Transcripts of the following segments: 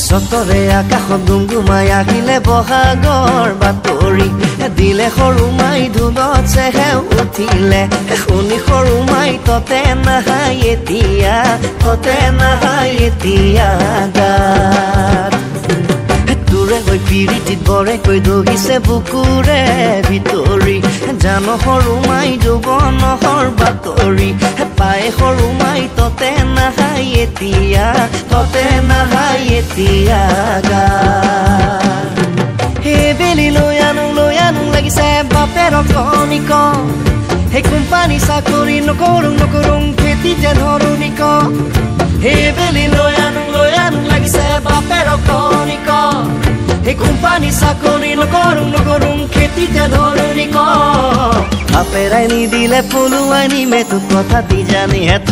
সতৰে আকাশত গুমগুমাই আহিলে বহাগৰ বাতৰি দিলে সৰু মাই ধুনত চেহেও উঠিলে শুনি সৰু মাই ততে নাহাই এতিয়া গাত তোৰে হৈ পিৰিতিত বৰেকৈ দহিছে বুকুৰে ভিতৰি জানো সৰু মাই যৌৱনৰ বাতৰি পায় সৰু মাই ততে নাহাই এতিয়া গাত সেই বেলি লৈ আনো লাগিছে বাপেৰ কণিক সেই কোম্পানী চাকৰি নকৰোঁ খেতিতে ধৰণিক সেই বেলি লৈ আনো লাগিছে বাপেৰ কণিক সেই কোম্পানী চাকৰি নকৰোঁ খেতিতে ধৰণিক বাপেৰাই নিদিলে পলুৱাই নিমে তোক কথা দি জানি হেথ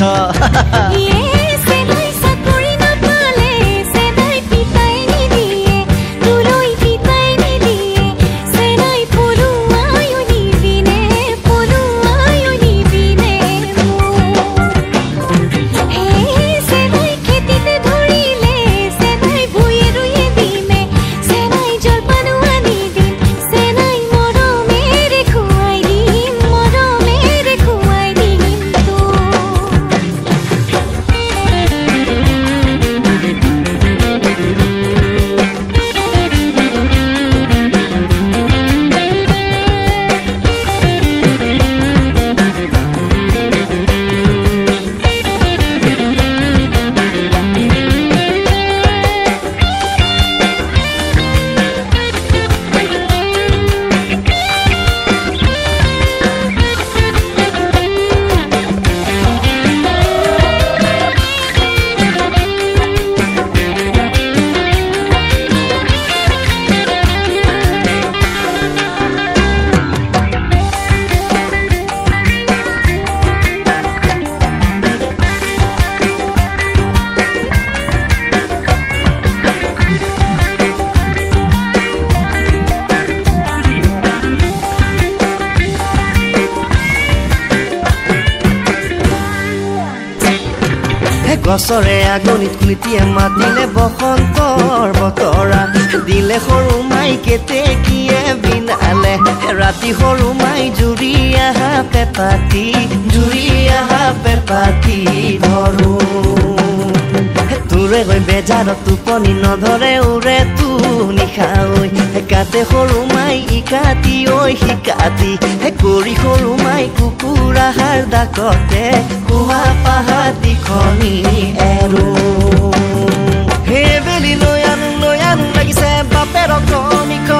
গছৰে আগনিত কুলিটিয়ে মাতিলে বসন্তৰ বতৰা দিলে সৰু মাই কেতেকীয়ে বিনালে ৰাতি সৰু মাই জুৰি আহা পেপাতি ধৰো তোৰে গৈ বেজাৰত টোপনি নধৰে উৰে তো নিশা ঐ কাতে সৰু মাই ইকাতি ঐ শিকাতি কৰি সৰু মাই কুকুৰ আহাৰ ডাকতে কুহা পাহাতি খনি এৰো সেই বেলি লৈ আনো লাগিছে বাপেৰ কণিক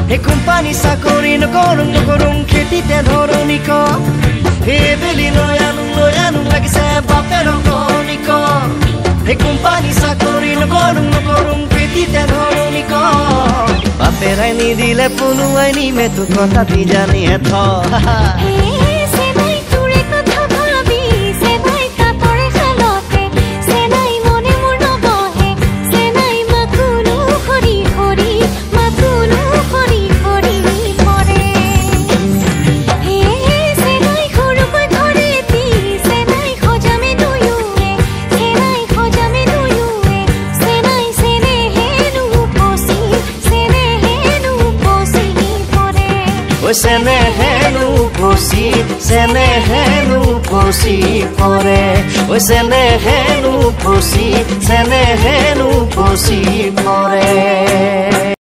সেই কোম্পানী চাকৰি নকৰোঁ খেতিতে ধৰণিক সেই বেলি লৈ আনো লাগিছে বাপেৰ কণিক সেই কোম্পানী চাকৰি নকৰোঁ খেতিতে ধৰণিক বাপেৰাই নিদিলে পলুৱাই নিমে তোক কথা দি জানি হেথ চেনেহেনো ফচি পৰে চেনেহেনো ফচি